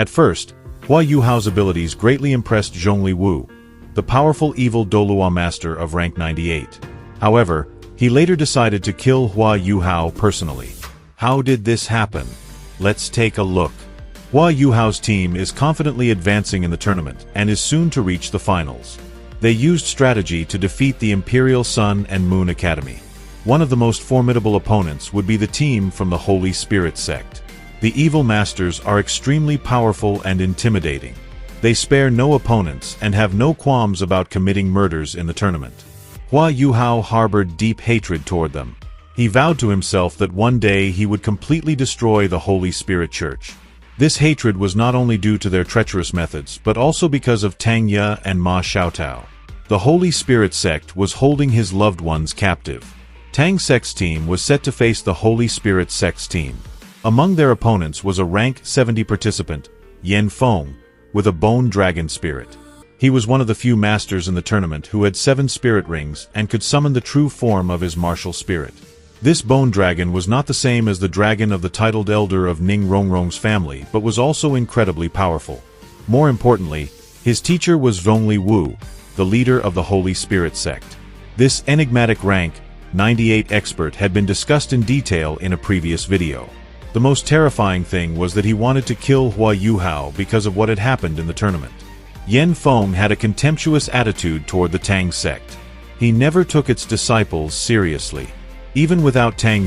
At first, Huo Yuhao's abilities greatly impressed Zhongli Wu, the powerful evil Douluo master of rank 98. However, he later decided to kill Huo Yuhao personally. How did this happen? Let's take a look. Huo Yuhao's team is confidently advancing in the tournament and is soon to reach the finals. They used strategy to defeat the Imperial Sun and Moon Academy. One of the most formidable opponents would be the team from the Holy Spirit sect. The evil masters are extremely powerful and intimidating. They spare no opponents and have no qualms about committing murders in the tournament. Huo Yuhao harbored deep hatred toward them. He vowed to himself that one day he would completely destroy the Holy Spirit Church. This hatred was not only due to their treacherous methods, but also because of Tang and Ma Xiaotao. The Holy Spirit sect was holding his loved ones captive. Tang sect's team was set to face the Holy Spirit sect's team. Among their opponents was a rank 70 participant, Yan Feng, with a bone dragon spirit. He was one of the few masters in the tournament who had 7 spirit rings and could summon the true form of his martial spirit. This bone dragon was not the same as the dragon of the titled elder of Ning Rongrong's family, but was also incredibly powerful. More importantly, his teacher was Zhongli Wu, the leader of the Holy Spirit sect. This enigmatic rank 98 expert had been discussed in detail in a previous video. The most terrifying thing was that he wanted to kill Huo Yuhao because of what had happened in the tournament. Yan Feng had a contemptuous attitude toward the Tang sect. He never took its disciples seriously. Even without Tang,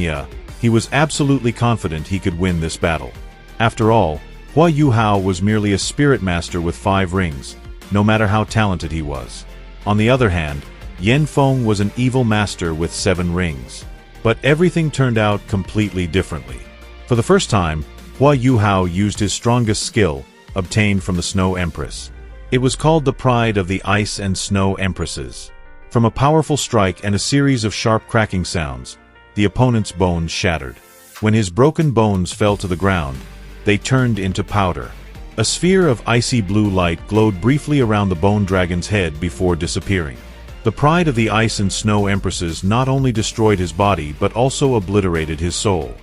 he was absolutely confident he could win this battle. After all, Huo Yuhao was merely a spirit master with 5 rings, no matter how talented he was. On the other hand, Yan Feng was an evil master with 7 rings. But everything turned out completely differently. For the first time, Huo Yuhao used his strongest skill, obtained from the Snow Empress. It was called the Pride of the Ice and Snow Empresses. From a powerful strike and a series of sharp cracking sounds, the opponent's bones shattered. When his broken bones fell to the ground, they turned into powder. A sphere of icy blue light glowed briefly around the bone dragon's head before disappearing. The Pride of the Ice and Snow Empresses not only destroyed his body but also obliterated his soul.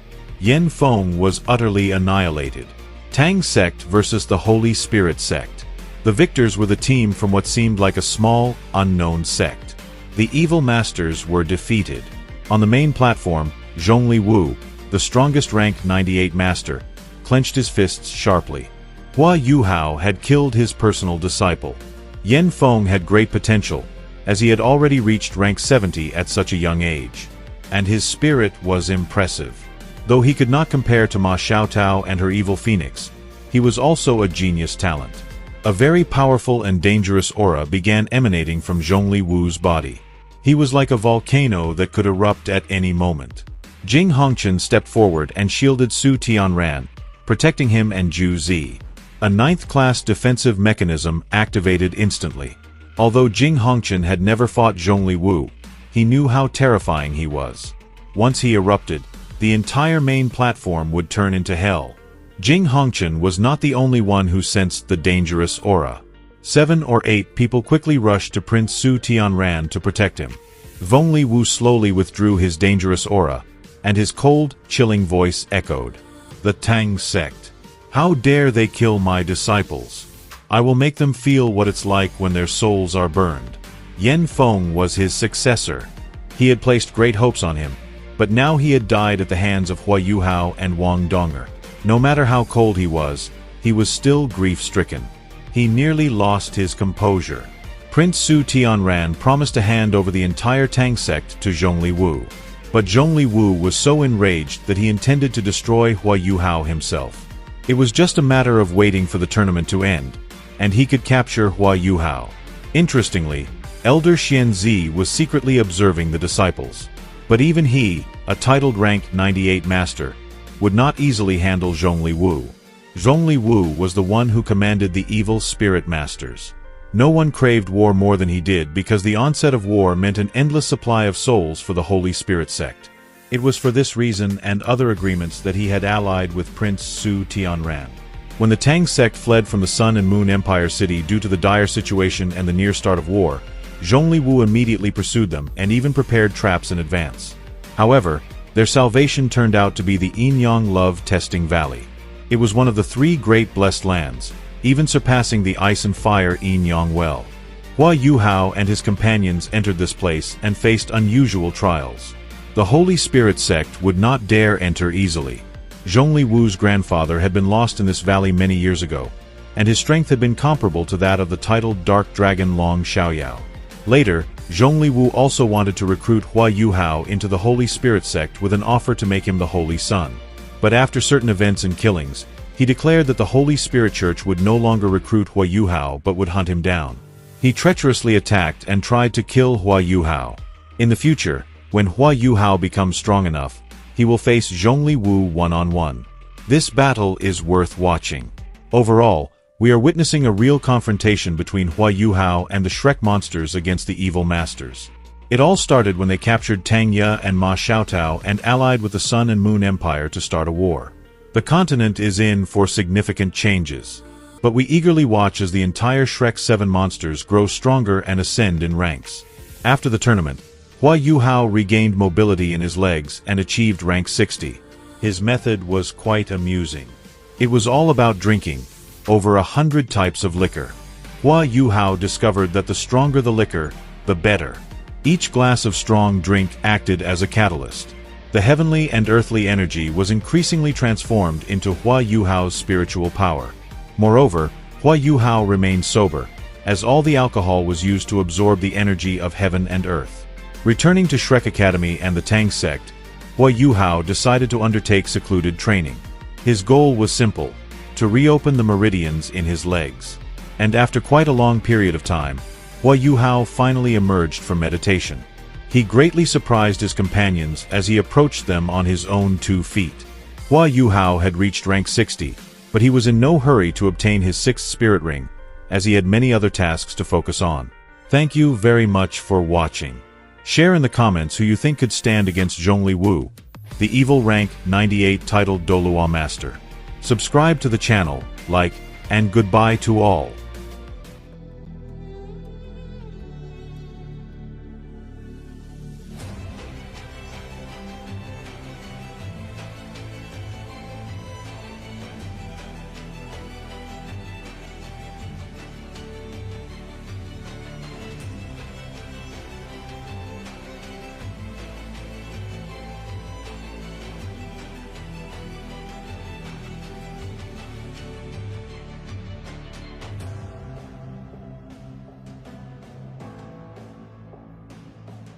Yan Feng was utterly annihilated. Tang sect versus the Holy Spirit sect. The victors were the team from what seemed like a small, unknown sect. The evil masters were defeated. On the main platform, Zhongli Wu, the strongest rank 98 master, clenched his fists sharply. Huo Yuhao had killed his personal disciple. Yan Feng had great potential, as he had already reached rank 70 at such a young age. And his spirit was impressive. Though he could not compare to Ma Xiaotao and her evil phoenix, he was also a genius talent. A very powerful and dangerous aura began emanating from Zhongli Wu's body. He was like a volcano that could erupt at any moment. Jing Hongqian stepped forward and shielded Su Tianran, protecting him and Zhu Zi. A 9th-class defensive mechanism activated instantly. Although Jing Hongqian had never fought Zhongli Wu, he knew how terrifying he was. Once he erupted, the entire main platform would turn into hell. Jing Hongqian was not the only one who sensed the dangerous aura. 7 or 8 people quickly rushed to Prince Su Tianran to protect him. Zhongli Wu slowly withdrew his dangerous aura, and his cold, chilling voice echoed. The Tang sect. How dare they kill my disciples? I will make them feel what it's like when their souls are burned. Yan Feng was his successor. He had placed great hopes on him, but now he had died at the hands of Huo Yuhao and Wang Donger. No matter how cold he was still grief-stricken. He nearly lost his composure. Prince Su Tianran promised to hand over the entire Tang sect to Zhongli Wu. But Zhongli Wu was so enraged that he intended to destroy Huo Yuhao himself. It was just a matter of waiting for the tournament to end, and he could capture Huo Yuhao. Interestingly, Elder Xianzi was secretly observing the disciples. But even he, a titled rank 98 master, would not easily handle Zhongli Wu. Zhongli Wu was the one who commanded the evil spirit masters. No one craved war more than he did because the onset of war meant an endless supply of souls for the Holy Spirit sect. It was for this reason and other agreements that he had allied with Prince Su Tianran. When the Tang sect fled from the Sun and Moon Empire City due to the dire situation and the near start of war, Zhongli Wu immediately pursued them and even prepared traps in advance. However, their salvation turned out to be the Yin-Yang Love Testing Valley. It was one of the 3 great blessed lands, even surpassing the ice and fire Yin Yang well. Huo Yuhao and his companions entered this place and faced unusual trials. The Holy Spirit sect would not dare enter easily. Zhongli Wu's grandfather had been lost in this valley many years ago, and his strength had been comparable to that of the titled Dark Dragon Long Xiaoyao. Later, Zhongli Wu also wanted to recruit Huo Yuhao into the Holy Spirit sect with an offer to make him the Holy Son. But after certain events and killings, he declared that the Holy Spirit Church would no longer recruit Huo Yuhao but would hunt him down. He treacherously attacked and tried to kill Huo Yuhao. In the future, when Huo Yuhao becomes strong enough, he will face Zhongli Wu one-on-one. This battle is worth watching. Overall, we are witnessing a real confrontation between Huo Yuhao and the Shrek monsters against the evil masters. It all started when they captured Tang and Ma Xiaotao and allied with the Sun and Moon Empire to start a war. The continent is in for significant changes. But we eagerly watch as the entire Shrek 7 monsters grow stronger and ascend in ranks. After the tournament, Huo Yuhao regained mobility in his legs and achieved rank 60. His method was quite amusing. It was all about drinking over 100 types of liquor. Huo Yuhao discovered that the stronger the liquor, the better. Each glass of strong drink acted as a catalyst. The heavenly and earthly energy was increasingly transformed into Huo Yuhao's spiritual power. Moreover, Huo Yuhao remained sober, as all the alcohol was used to absorb the energy of heaven and earth. Returning to Shrek Academy and the Tang sect, Huo Yuhao decided to undertake secluded training. His goal was simple: to reopen the meridians in his legs. And after quite a long period of time, Huo Yuhao finally emerged from meditation. He greatly surprised his companions as he approached them on his own 2 feet. Huo Yuhao had reached rank 60, but he was in no hurry to obtain his 6th spirit ring, as he had many other tasks to focus on. Thank you very much for watching. Share in the comments who you think could stand against Zhongli Wu, the evil rank 98 titled Douluo Master. Subscribe to the channel, like, and goodbye to all.